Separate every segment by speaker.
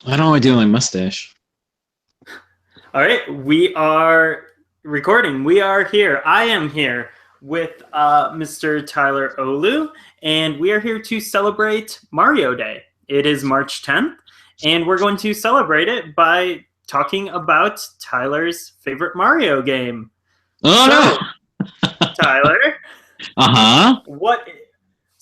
Speaker 1: I don't know what I do with my mustache.
Speaker 2: All right, we are recording. We are here. I am here with Mr. Tyler Olu, and we are here to celebrate Mario Day. It is March 10th, and we're going to celebrate it by talking about Tyler's favorite Mario game.
Speaker 1: Oh
Speaker 2: So,
Speaker 1: no!
Speaker 2: Tyler,
Speaker 1: Uh-huh.
Speaker 2: what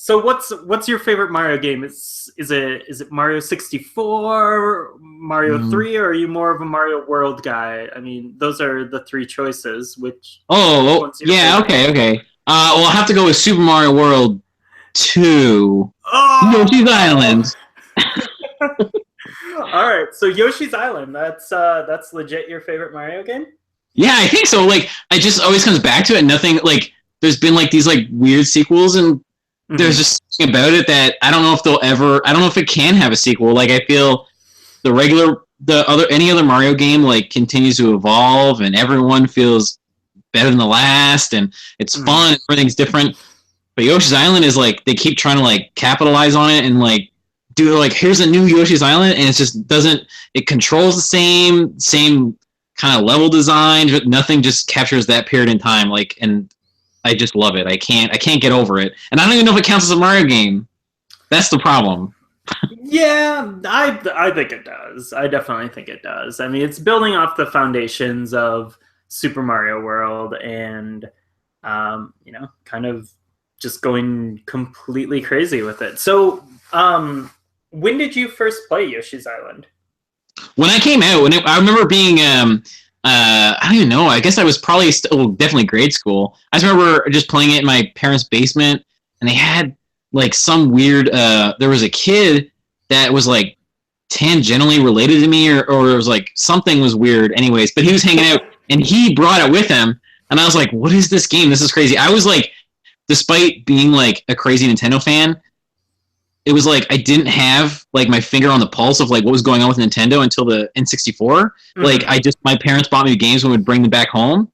Speaker 2: what's your favorite Mario game? Is it Mario 64, Mario
Speaker 1: Mm.
Speaker 2: 3, or are you more of a Mario World guy? I mean, those are the three choices. Which
Speaker 1: Oh,
Speaker 2: one's your
Speaker 1: yeah,
Speaker 2: favorite?
Speaker 1: okay, okay. Well, I'll have to go with Super Mario World 2. Yoshi's
Speaker 2: Oh!
Speaker 1: Island.
Speaker 2: All right, so Yoshi's Island. That's legit your favorite Mario game?
Speaker 1: Yeah, I think so. Like, it just always comes back to it. Nothing, like, there's been, like, these, like, weird sequels, and there's
Speaker 2: Mm-hmm.
Speaker 1: just something about it that I don't know if they'll ever, I don't know if it can have a sequel. Like, I feel any other Mario game, like, continues to evolve, and everyone feels better than the last, and it's
Speaker 2: Mm-hmm.
Speaker 1: fun, everything's different. But Yoshi's Island is like they keep trying to like capitalize on it and like do like here's a new Yoshi's Island, and it just doesn't. It controls the same kind of level design, but nothing just captures that period in time. Like, and I just love it. I can't get over it, and I don't even know if it counts as a Mario game. That's the problem.
Speaker 2: Yeah, I think it does. I definitely think it does. I mean, it's building off the foundations of Super Mario World, and kind of just going completely crazy with it. So, when did you first play Yoshi's Island?
Speaker 1: When I came out, I remember being I don't even know. I guess I was probably still definitely grade school. I just remember just playing it in my parents' basement, and they had like some weird. There was a kid that was like tangentially related to me, or it was like something was weird. Anyways, but he was hanging out, and he brought it with him, and I was like, "What is this game? This is crazy." I was like, despite being like a crazy Nintendo fan, it was like I didn't have like my finger on the pulse of like what was going on with Nintendo until the N64. Like
Speaker 2: Mm-hmm.
Speaker 1: I just my parents bought me games when we'd bring them back home.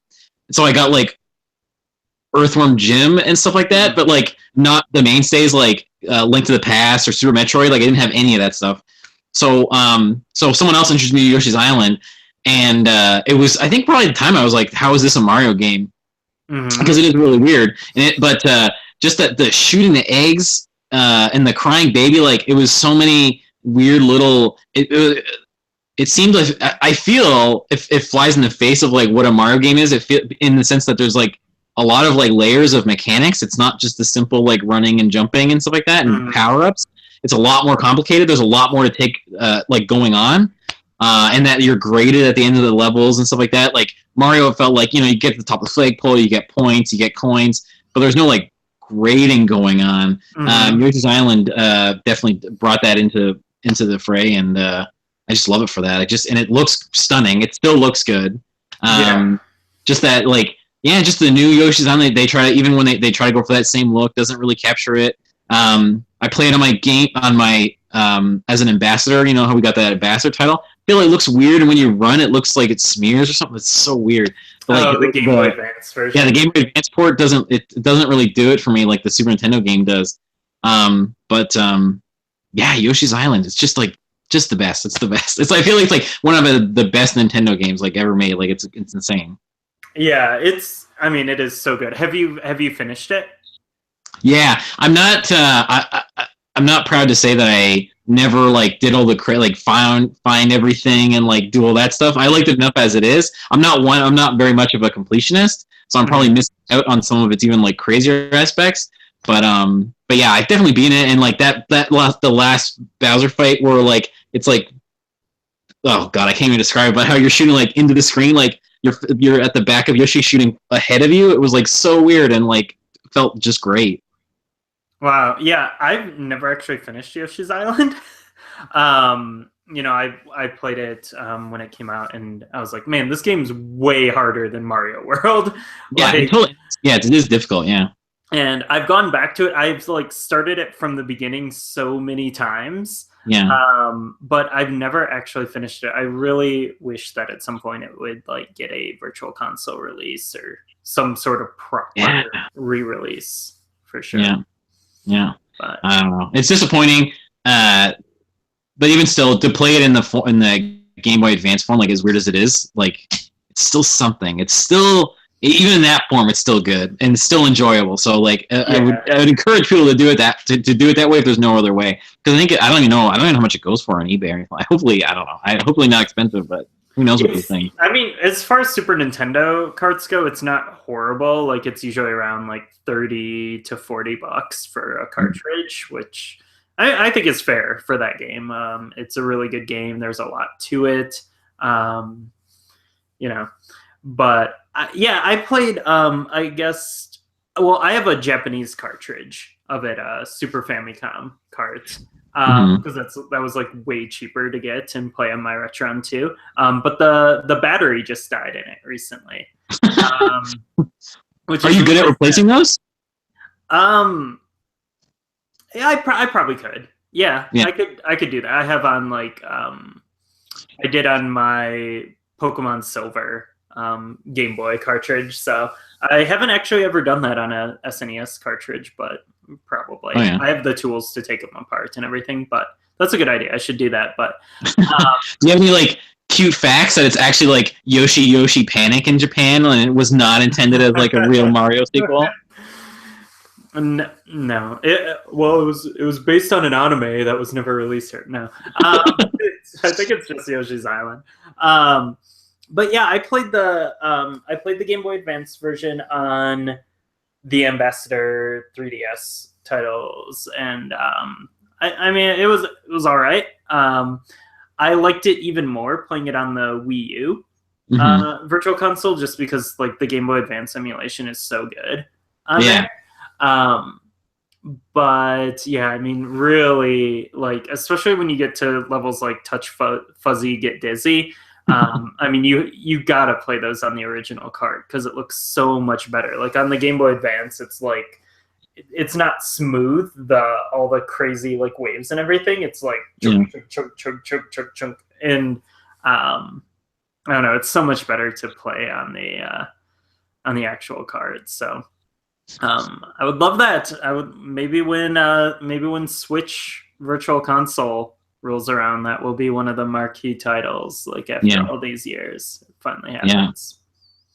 Speaker 1: So I got like Earthworm Jim and stuff like that,
Speaker 2: Mm-hmm.
Speaker 1: but like not the mainstays like Link to the Past or Super Metroid. Like I didn't have any of that stuff. So someone else introduced me to Yoshi's Island, and it was I think probably the time I was like, how is this a Mario game?
Speaker 2: Mm-hmm.
Speaker 1: Because it is really weird. But just that the shooting the eggs and the crying baby, like it was so many weird little. It seemed like I feel if it flies in the face of like what a Mario game is. It feel, in the sense that there's like a lot of like layers of mechanics. It's not just the simple like running and jumping and stuff like that and
Speaker 2: Mm-hmm.
Speaker 1: power ups. It's a lot more complicated. There's a lot more to take like going on. And that you're graded at the end of the levels and stuff like that. Like Mario, it felt like you get to the top of the flagpole, you get points, you get coins, but there's no like grading going on.
Speaker 2: Mm-hmm.
Speaker 1: Yoshi's Island definitely brought that into the fray, and I just love it for that. And it looks stunning. It still looks good.
Speaker 2: Yeah.
Speaker 1: Um, just that like just the new Yoshi's Island. They try to even when they try to go for that same look, doesn't really capture it. I played on my game on my as an ambassador. You know how we got that ambassador title. I feel like it looks weird, and when you run, it looks like it smears or something. It's so weird. But like
Speaker 2: Oh, the Game Boy Advance
Speaker 1: the
Speaker 2: version.
Speaker 1: Game Boy Advance port doesn't really do it for me like the Super Nintendo game does. But yeah, Yoshi's Island. It's just the best. It's the best. I feel like it's like one of the best Nintendo games like ever made. Like it's insane.
Speaker 2: Yeah, I mean, it is so good. Have you finished it?
Speaker 1: Yeah, I'm not proud to say that I never like did all the like find everything and like do all that stuff. I liked it enough as it is. I'm not very much of a completionist, so I'm probably
Speaker 2: Mm-hmm.
Speaker 1: missing out on some of its even like crazier aspects. But yeah, I've definitely been in it, and like the last Bowser fight where like it's like oh god, I can't even describe it, but how you're shooting like into the screen, like you're at the back of Yoshi shooting ahead of you. It was like so weird and like felt just great.
Speaker 2: Wow. Yeah, I've never actually finished Yoshi's Island. I played it when it came out, and I was like, man, this game's way harder than Mario World.
Speaker 1: Yeah, it
Speaker 2: like,
Speaker 1: totally. Yeah, it is difficult. Yeah,
Speaker 2: and I've gone back to it. I've like started it from the beginning so many times,
Speaker 1: yeah,
Speaker 2: but I've never actually finished it. I really wish that at some point it would like get a virtual console release or some sort of
Speaker 1: yeah,
Speaker 2: proper re-release for sure.
Speaker 1: yeah, yeah.
Speaker 2: But
Speaker 1: I don't know. It's disappointing. Uh, but even still, to play it in the Game Boy Advance form, like as weird as it is, like it's still something. It's still even in that form, it's still good and still enjoyable. So like I would encourage people to do it to do it that way if there's no other way. Because I don't even know how much it goes for on eBay or anything. Hopefully, I don't know. Hopefully not expensive, but who knows what you think.
Speaker 2: I mean, as far as Super Nintendo carts go, it's not horrible. Like it's usually around like $30 to $40 for a cartridge, which I think is fair for that game. It's a really good game. There's a lot to it. You know, but I played. I guess. Well, I have a Japanese cartridge of it, Super Famicom cards, because that was like way cheaper to get and play on my Retron too. But the battery just died in it recently.
Speaker 1: Which Are you good at replacing those?
Speaker 2: Yeah, I probably could. Yeah, I could do that. I have on like I did on my Pokemon Silver Game Boy cartridge, so I haven't actually ever done that on a SNES cartridge, but probably.
Speaker 1: Oh, yeah.
Speaker 2: I have the tools to take them apart and everything, but that's a good idea. I should do that. But
Speaker 1: do you have any like cute facts that it's actually like Yoshi Panic in Japan and it was not intended as like a real Mario sequel?
Speaker 2: No. It was based on an anime that was never released here. No. I think it's just Yoshi's Island. But yeah, I played the Game Boy Advance version on the Ambassador 3DS titles, and I mean it was all right. I liked it even more playing it on the Wii U Virtual Console, just because like the Game Boy Advance emulation is so good on there. But yeah, I mean, really, like, especially when you get to levels like Touch Fuzzy, Get Dizzy. I mean, you gotta play those on the original cart because it looks so much better. Like on the Game Boy Advance, it's like it's not smooth, all the crazy like waves and everything. It's like chunk, and I don't know. It's so much better to play on the actual card. So I would love that. I would maybe when Switch Virtual Console rolls around, that will be one of the marquee titles. Like after all these years, it finally happens.
Speaker 1: Yeah.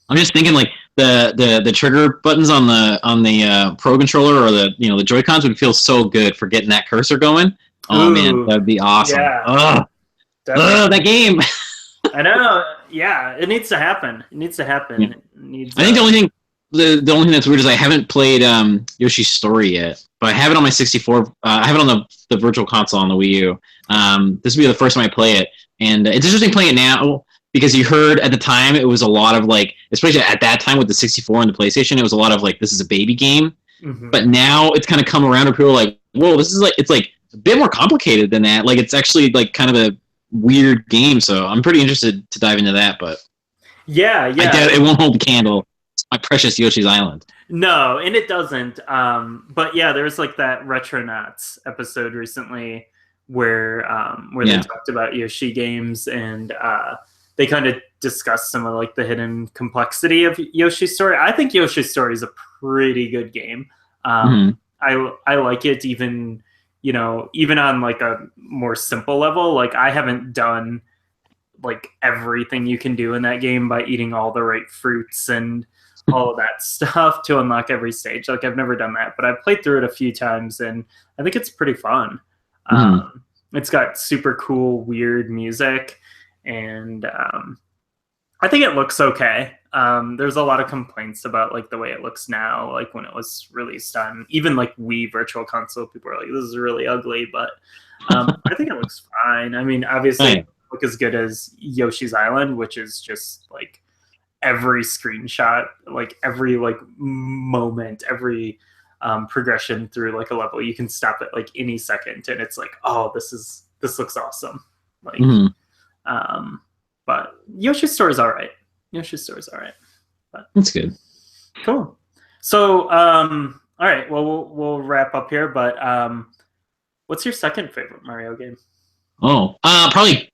Speaker 1: I'm just thinking like the trigger buttons on the Pro controller or the Joy-Cons would feel so good for getting that cursor going. Oh man, that'd be awesome.
Speaker 2: Yeah,
Speaker 1: that game.
Speaker 2: I know. Yeah, it needs to happen. It needs to happen.
Speaker 1: Yeah. I think the only thing that's weird is I haven't played Yoshi's Story yet, but I have it on my 64. I have it on the Virtual Console on the Wii U. This will be the first time I play it, and it's interesting playing it now because you heard at the time it was a lot of like, especially at that time with the 64 and the PlayStation, it was a lot of like, this is a baby game. But now it's kind of come around where people are like, whoa, this is like, it's like a bit more complicated than that. Like it's actually like kind of a weird game, so I'm pretty interested to dive into that. But
Speaker 2: yeah,
Speaker 1: I doubt it won't hold the candle. My precious Yoshi's Island.
Speaker 2: No, and it doesn't. But yeah, there was like that Retronauts episode recently where they talked about Yoshi games, and they kind of discussed some of like the hidden complexity of Yoshi's Story. I think Yoshi's Story is a pretty good game. I like it even on like a more simple level. Like I haven't done like everything you can do in that game by eating all the right fruits and all of that stuff to unlock every stage. Like I've never done that, but I've played through it a few times and I think it's pretty fun. It's got super cool, weird music, and I think it looks okay. There's a lot of complaints about like the way it looks now, like when it was released on even like Wii Virtual Console, people are like, this is really ugly, but I think it looks fine. I mean, obviously it doesn't look as good as Yoshi's Island, which is just like every screenshot, like every like moment, every progression through like a level, you can stop at like any second and it's like, oh, this looks awesome. Like but Yoshi's Story is all right. But
Speaker 1: that's good.
Speaker 2: Cool. So all right, well we'll wrap up here, but what's your second favorite Mario game?
Speaker 1: Probably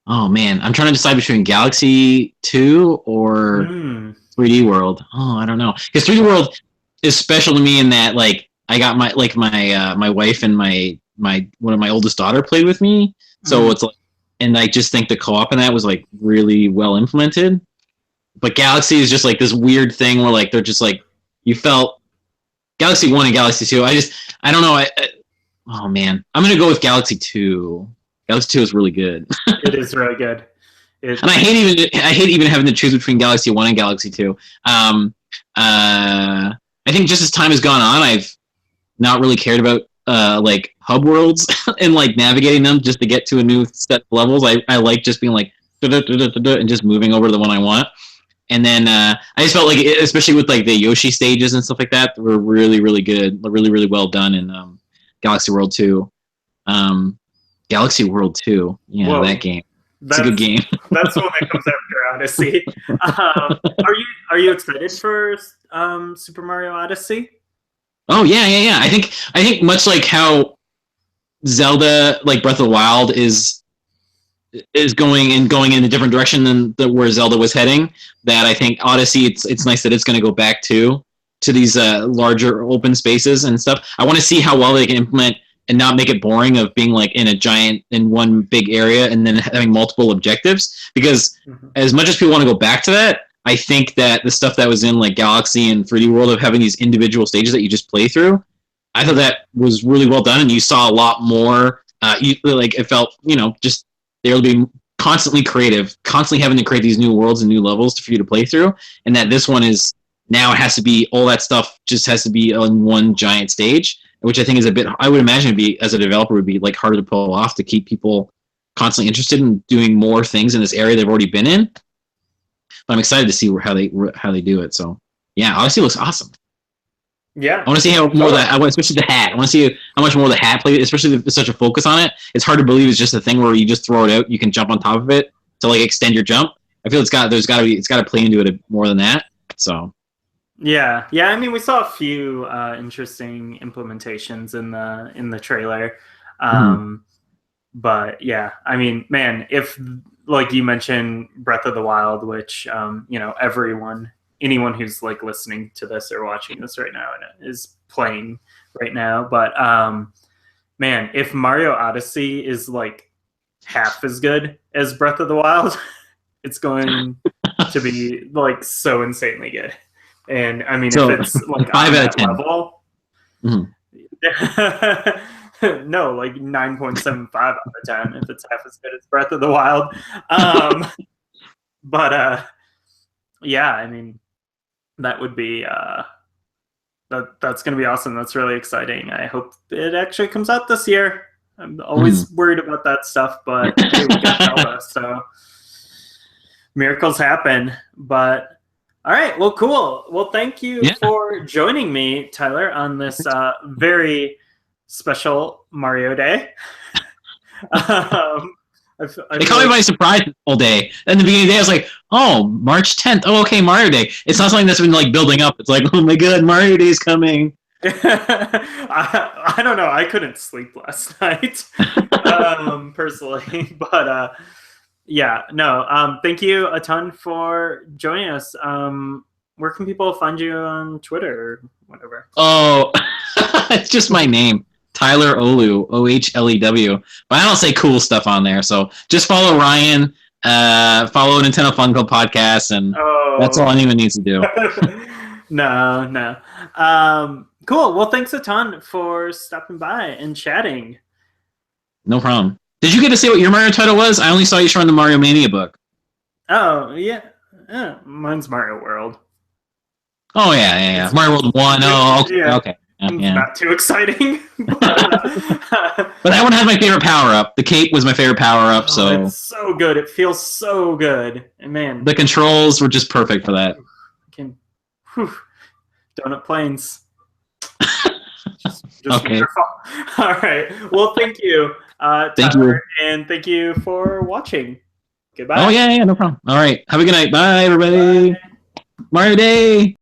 Speaker 1: oh man, I'm trying to decide between Galaxy 2 or 3D World. Oh, I don't know. Because 3D World is special to me in that, like, I got my wife and my one of my oldest daughter played with me. So it's like, and I just think the co-op in that was like really well implemented. But Galaxy is just like this weird thing where like they're just like you felt Galaxy 1 and Galaxy 2. I don't know. Oh man, I'm gonna go with Galaxy 2. Galaxy 2 is really good.
Speaker 2: It is really good.
Speaker 1: And I hate even having to choose between Galaxy 1 and Galaxy 2. I think just as time has gone on, I've not really cared about like hub worlds and like navigating them just to get to a new set of levels. I like just being like and just moving over to the one I want. And then I just felt like, especially with like the Yoshi stages and stuff like that, were really, really good, really well done in Galaxy World 2. Galaxy World 2, yeah, whoa, that game. It's a good game.
Speaker 2: That's one that comes after Odyssey. Are you excited for Super Mario Odyssey?
Speaker 1: Oh yeah. I think much like how Zelda, like Breath of the Wild, is going in a different direction than where Zelda was heading. That I think Odyssey, it's nice that it's going to go back to these larger open spaces and stuff. I want to see how well they can implement and not make it boring of being like in one big area and then having multiple objectives. Because as much as people want to go back to that, I think that the stuff that was in like Galaxy and 3D World of having these individual stages that you just play through, I thought that was really well done, and you saw a lot more. Like it felt, just they were being constantly creative, constantly having to create these new worlds and new levels for you to play through, and that this one is now it has to be all that stuff just has to be on one giant stage, which I think is a bit. I would imagine it'd be, as a developer, would be like harder to pull off to keep people constantly interested in doing more things in this area they've already been in. But I'm excited to see how they do it. So yeah, Odyssey looks awesome.
Speaker 2: Yeah,
Speaker 1: I want to see how more that. I want, especially the hat. I want to see how much more the hat plays, especially if there's such a focus on it. It's hard to believe it's just a thing where you just throw it out. You can jump on top of it to like extend your jump. I feel it's got to play into it more than that. So
Speaker 2: yeah. I mean, we saw a few interesting implementations in the trailer, but yeah, I mean, man, if like you mentioned Breath of the Wild, which anyone who's like listening to this or watching this right now is playing right now. But man, if Mario Odyssey is like half as good as Breath of the Wild, it's going to be like so insanely good. And I mean, so, if it's like 5 out of 10 level, no, like 9.75 out of 10 if it's half as good as Breath of the Wild. But yeah, I mean, that would be that's going to be awesome. That's really exciting. I hope it actually comes out this year. I'm always worried about that stuff, but hey, we got Zelda, so miracles happen. But all right, well, cool. Well, thank you for joining me, Tyler, on this very special Mario Day.
Speaker 1: They caught me by surprise all day. At the beginning of the day, I was like, "Oh, March 10th. Oh, okay, Mario Day." It's not something that's been like building up. It's like, "Oh my god, Mario Day is coming."
Speaker 2: I don't know. I couldn't sleep last night, personally. But yeah, no. Thank you a ton for joining us. Where can people find you on Twitter or whatever?
Speaker 1: Oh, it's just my name. Tyler Olu, OHLEW. But I don't say cool stuff on there, so just follow Ryan, follow Nintendo Fun Club podcast, and that's all anyone needs to do.
Speaker 2: No. Cool. Well, thanks a ton for stopping by and chatting.
Speaker 1: No problem. Did you get to say what your Mario title was? I only saw you showing the Mario Mania book.
Speaker 2: Oh, yeah. Mine's Mario World.
Speaker 1: Oh, yeah. Mario World 1. Oh, okay.
Speaker 2: Yeah.
Speaker 1: Okay.
Speaker 2: Not too exciting. But
Speaker 1: that one had my favorite power-up. The cape was my favorite power-up. So
Speaker 2: it's so good. It feels so good. And man,
Speaker 1: the controls were just perfect for that.
Speaker 2: Donut planes. just
Speaker 1: okay.
Speaker 2: Wonderful. All right. Well, thank you,
Speaker 1: thank
Speaker 2: Tyler,
Speaker 1: you.
Speaker 2: and thank you for watching. Goodbye.
Speaker 1: Oh, yeah, no problem. All right. Have a good night. Bye, everybody. Bye. Mario Day.